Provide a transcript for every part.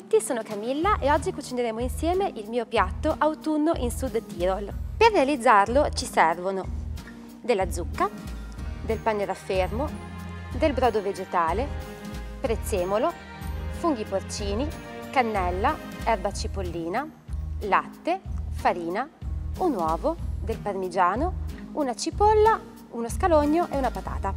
tutti, sono Camilla e oggi cucineremo insieme il mio piatto autunno in Sud Tirol. Per realizzarlo ci servono della zucca, del pane raffermo, del brodo vegetale, prezzemolo, funghi porcini, cannella, erba cipollina, latte, farina, un uovo, del parmigiano, una cipolla, uno scalogno e una patata.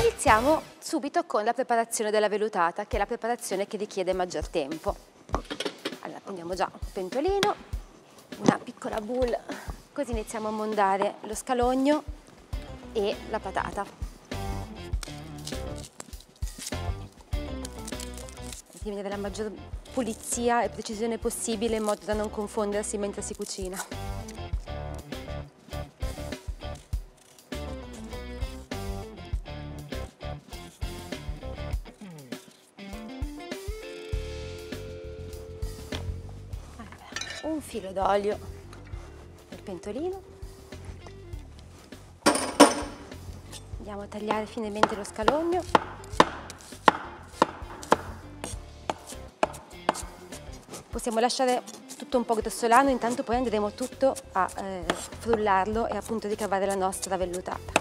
Iniziamo subito con la preparazione della vellutata, che è la preparazione che richiede maggior tempo. Allora, prendiamo già un pentolino, una piccola boule, così iniziamo a mondare lo scalogno e la patata. Tiene della maggior pulizia e precisione possibile in modo da non confondersi mentre si cucina. Un filo d'olio nel pentolino. Andiamo a tagliare finemente lo scalogno. Possiamo lasciare tutto un po' grossolano, intanto poi andremo tutto a frullarlo e appunto ricavare la nostra vellutata.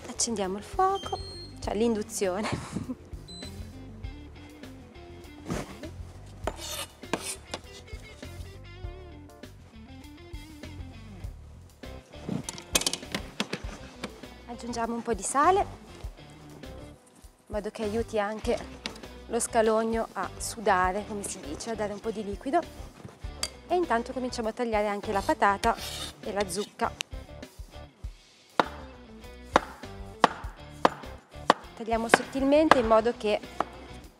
Accendiamo il fuoco, cioè l'induzione. Aggiungiamo un po' di sale, in modo che aiuti anche lo scalogno a sudare, come si dice, a dare un po' di liquido. E intanto cominciamo a tagliare anche la patata e la zucca. Tagliamo sottilmente in modo che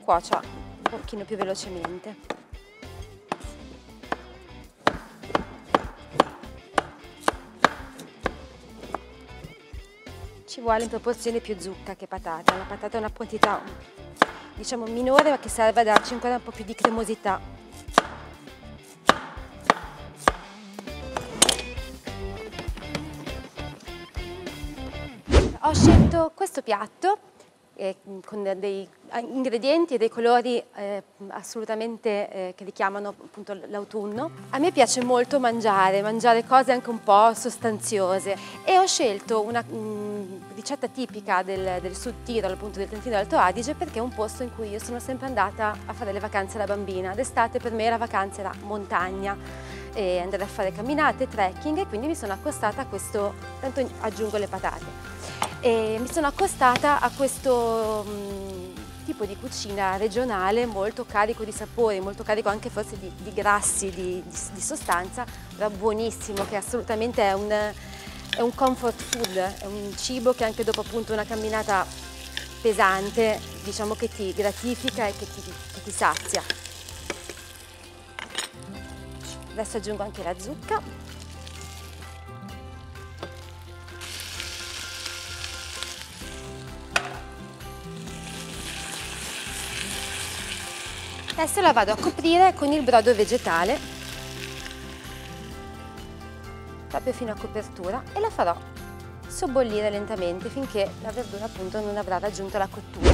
cuocia un pochino più velocemente. Ci vuole in proporzione più zucca che patata. La patata è una quantità, diciamo, minore, ma che serve a darci ancora un po' più di cremosità. Ho scelto questo piatto con dei ingredienti e dei colori assolutamente che richiamano appunto l'autunno. A me piace molto mangiare cose anche un po' sostanziose e ho scelto una ricetta tipica del Sud Tirol, appunto del Trentino Alto Adige, perché è un posto in cui io sono sempre andata a fare le vacanze da bambina. D'estate per me la vacanza era montagna, e andare a fare camminate, trekking, e quindi mi sono accostata a questo, tanto aggiungo le patate. E mi sono accostata a questo tipo di cucina regionale molto carico di sapori, molto carico anche forse di grassi, di sostanza, però buonissimo, che assolutamente è un comfort food, è un cibo che anche dopo appunto una camminata pesante, diciamo che ti gratifica e che ti sazia. Adesso aggiungo anche la zucca. Adesso la vado a coprire con il brodo vegetale, proprio fino a copertura, e la farò sobbollire lentamente finché la verdura appunto non avrà raggiunto la cottura.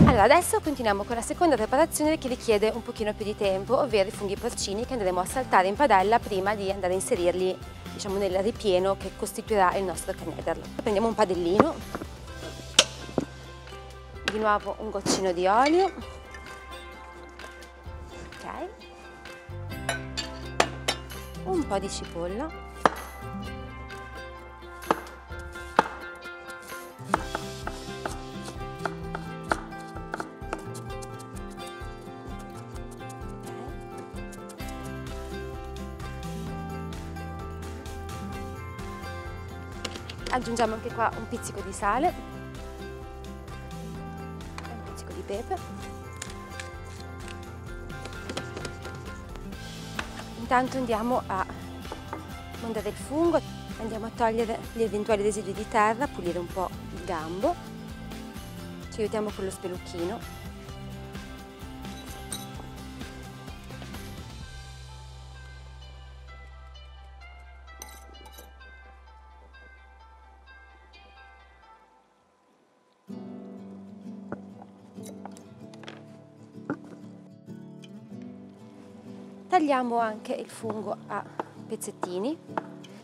Allora, adesso continuiamo con la seconda preparazione che richiede un pochino più di tempo, ovvero i funghi porcini che andremo a saltare in padella prima di andare a inserirli, diciamo, nel ripieno che costituirà il nostro canederlo. Prendiamo un padellino, di nuovo un goccino di olio. Un po' di cipolla, aggiungiamo anche qua un pizzico di sale e un pizzico di pepe. Intanto andiamo a mondare il fungo, andiamo a togliere gli eventuali residui di terra, pulire un po' il gambo, ci aiutiamo con lo spelucchino. Tagliamo anche il fungo a pezzettini,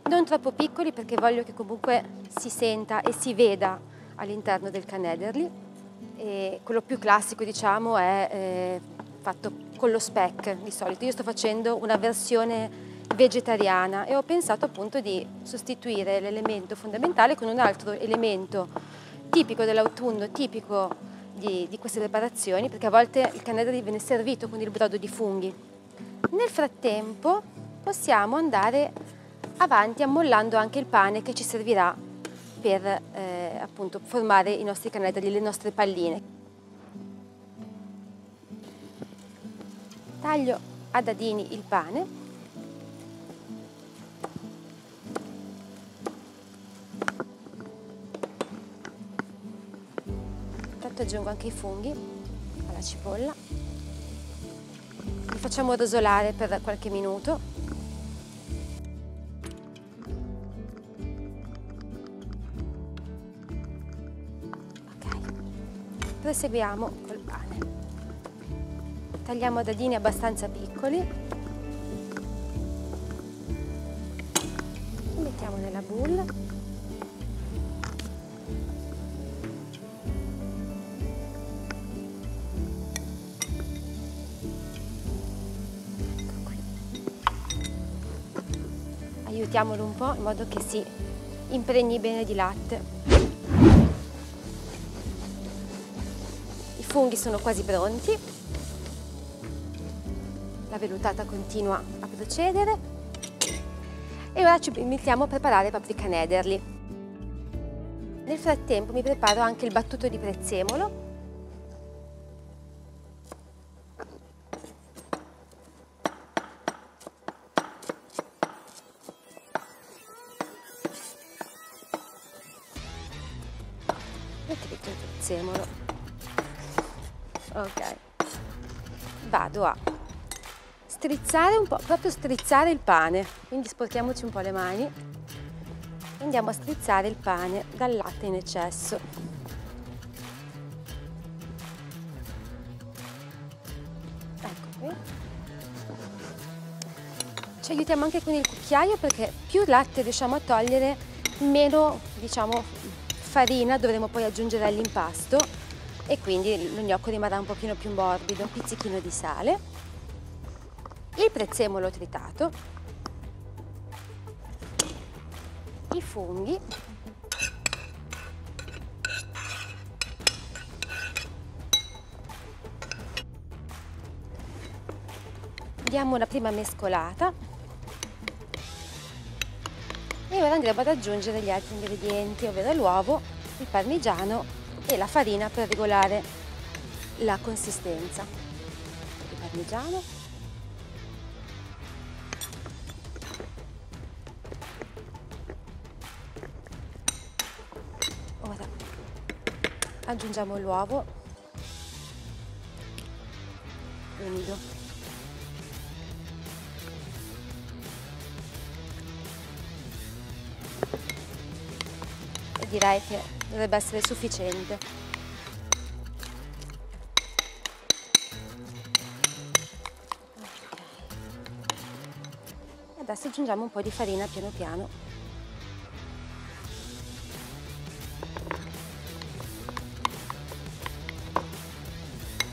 non troppo piccoli perché voglio che comunque si senta e si veda all'interno del canederli. E quello più classico, diciamo, è fatto con lo speck di solito. Io sto facendo una versione vegetariana e ho pensato appunto di sostituire l'elemento fondamentale con un altro elemento tipico dell'autunno, tipico di queste preparazioni, perché a volte il canederli viene servito con il brodo di funghi. Nel frattempo possiamo andare avanti ammollando anche il pane che ci servirà per appunto formare i nostri canederli, le nostre palline. Taglio a dadini il pane. Intanto aggiungo anche i funghi alla cipolla. Li facciamo rosolare per qualche minuto. Ok, proseguiamo col pane. Tagliamo a dadini abbastanza piccoli. Li mettiamo nella boule. Aiutiamolo un po' in modo che si impregni bene di latte. I funghi sono quasi pronti. La vellutata continua a procedere. E ora ci mettiamo a preparare i propri canederli. Nel frattempo mi preparo anche il battuto di prezzemolo. Metto il prezzemolo. Ok. Vado a strizzare un po', proprio strizzare il pane. Quindi sporchiamoci un po' le mani. E andiamo a strizzare il pane dal latte in eccesso. Ecco qui. Ci aiutiamo anche con il cucchiaio perché più latte riusciamo a togliere, meno, diciamo, farina dovremo poi aggiungere all'impasto e quindi lo gnocco rimarrà un pochino più morbido. Un pizzichino di sale, il prezzemolo tritato, i funghi, diamo una prima mescolata e ora andremo ad aggiungere gli altri ingredienti, ovvero l'uovo, il parmigiano e la farina per regolare la consistenza. Il parmigiano, ora aggiungiamo l'uovo umido. Direi che dovrebbe essere sufficiente. Okay. Adesso aggiungiamo un po' di farina piano piano.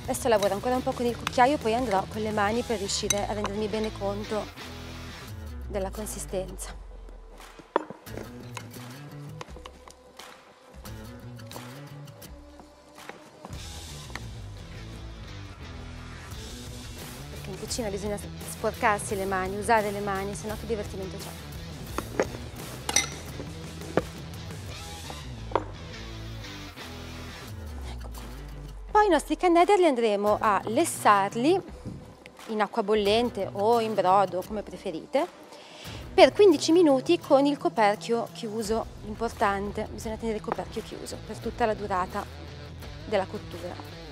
Adesso lavoro ancora un po' con il cucchiaio, poi andrò con le mani per riuscire a rendermi bene conto della consistenza. In cucina bisogna sporcarsi le mani, usare le mani, sennò che divertimento c'è. Ecco. Poi i nostri canederli andremo a lessarli in acqua bollente o in brodo, come preferite, per 15 minuti con il coperchio chiuso. L'importante, bisogna tenere il coperchio chiuso per tutta la durata della cottura.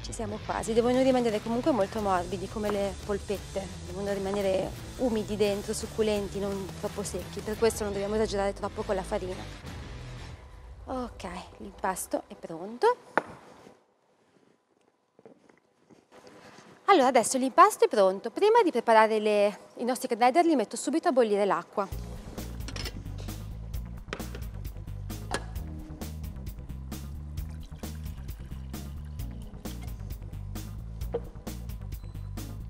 Ci siamo quasi, devono rimanere comunque molto morbidi come le polpette, devono rimanere umidi dentro, succulenti, non troppo secchi, per questo non dobbiamo esagerare troppo con la farina. Ok, l'impasto è pronto. Allora, adesso l'impasto è pronto. Prima di preparare i nostri canederli metto subito a bollire l'acqua.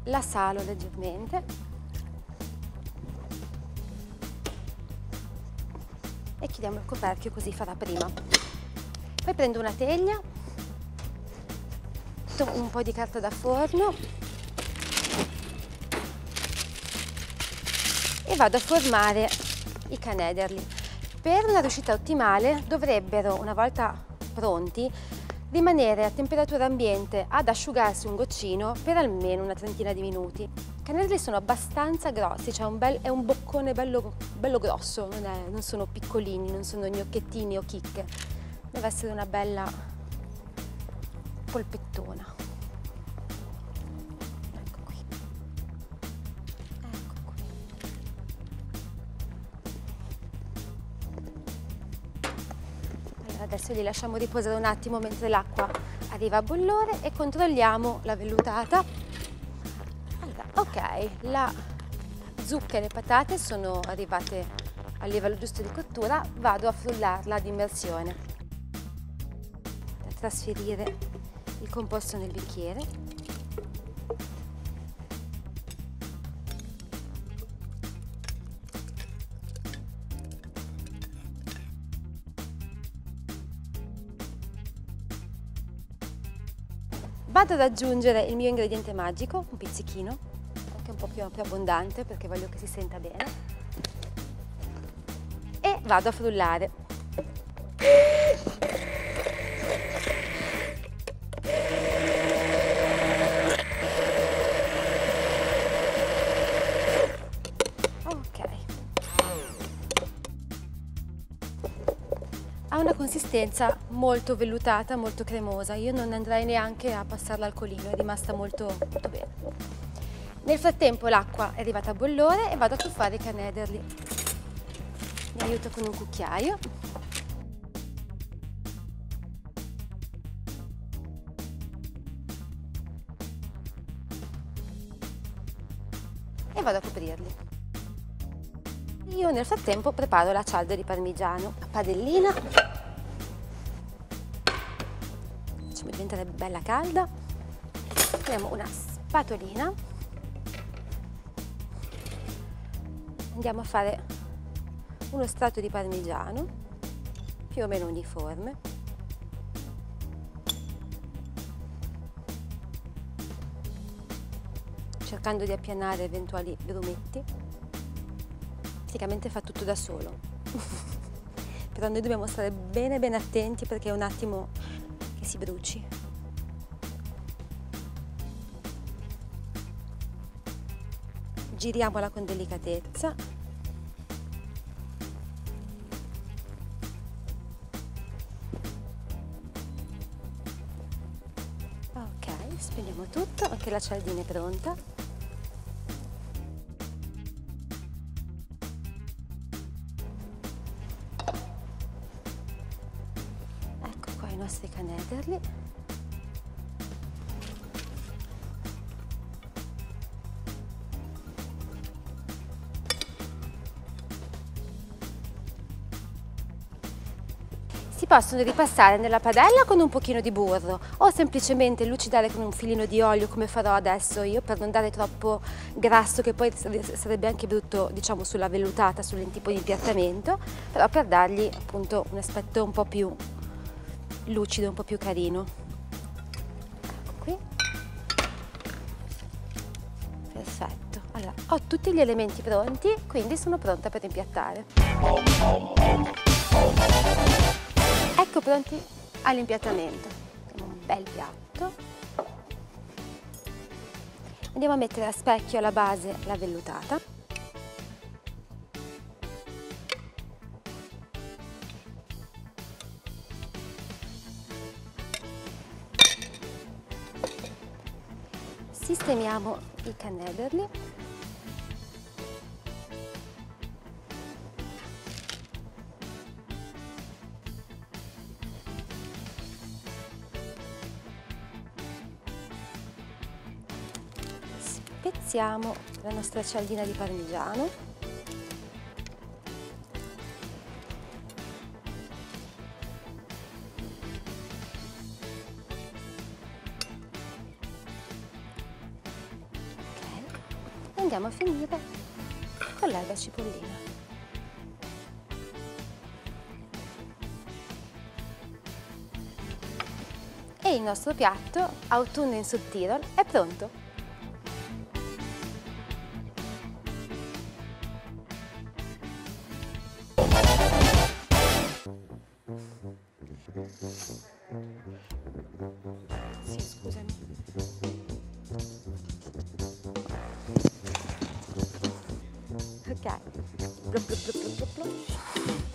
La salo leggermente e chiudiamo il coperchio, così farà prima. Poi prendo una teglia, metto un po' di carta da forno e vado a formare i canederli. Per una riuscita ottimale dovrebbero, una volta pronti, rimanere a temperatura ambiente ad asciugarsi un goccino per almeno una trentina di minuti. I canederli sono abbastanza grossi, cioè è un boccone bello grosso, non sono piccolini, non sono gnocchettini o chicche. Deve essere una bella polpettona. Ecco qui. Ecco qui. Allora adesso li lasciamo riposare un attimo mentre l'acqua arriva a bollore e controlliamo la vellutata. Allora, ok, la zucca e le patate sono arrivate al livello giusto di cottura, vado a frullarla ad immersione per trasferire il composto nel bicchiere. Vado ad aggiungere il mio ingrediente magico, un pizzichino, anche un po' più abbondante perché voglio che si senta bene, e vado a frullare. Ok. Ha una consistenza molto vellutata, molto cremosa. Io non andrei neanche a passarla al colino, è rimasta molto bene. Nel frattempo l'acqua è arrivata a bollore e vado a tuffare i canederli. Mi aiuto con un cucchiaio. E vado a coprirli. Io nel frattempo preparo la cialda di parmigiano, la padellina, facciamo diventare bella calda, prendiamo una spatolina, andiamo a fare uno strato di parmigiano più o meno uniforme, cercando di appianare eventuali grumetti. Praticamente fa tutto da solo, però noi dobbiamo stare bene attenti perché è un attimo che si bruci. Giriamola con delicatezza. Ok, spegniamo tutto, anche la cialdina è pronta. I nostri canederli. Si possono ripassare nella padella con un pochino di burro o semplicemente lucidare con un filino di olio come farò adesso io per non dare troppo grasso che poi sarebbe anche brutto, diciamo, sulla vellutata, sul tipo di impiattamento, però per dargli appunto un aspetto un po' più lucido, un po' più carino. Ecco qui. Perfetto. Allora, ho tutti gli elementi pronti, quindi sono pronta per impiattare. Ecco pronti all'impiattamento. Un bel piatto. Andiamo a mettere a specchio alla base la vellutata. Sistemiamo i canederli. spezziamo la nostra cialdina di parmigiano. Ok, andiamo a finire con l'erba cipollina. E il nostro piatto, autunno in Südtirol, è pronto! Sì, scusami. Ok. Plop, plop, plop, plop, plop.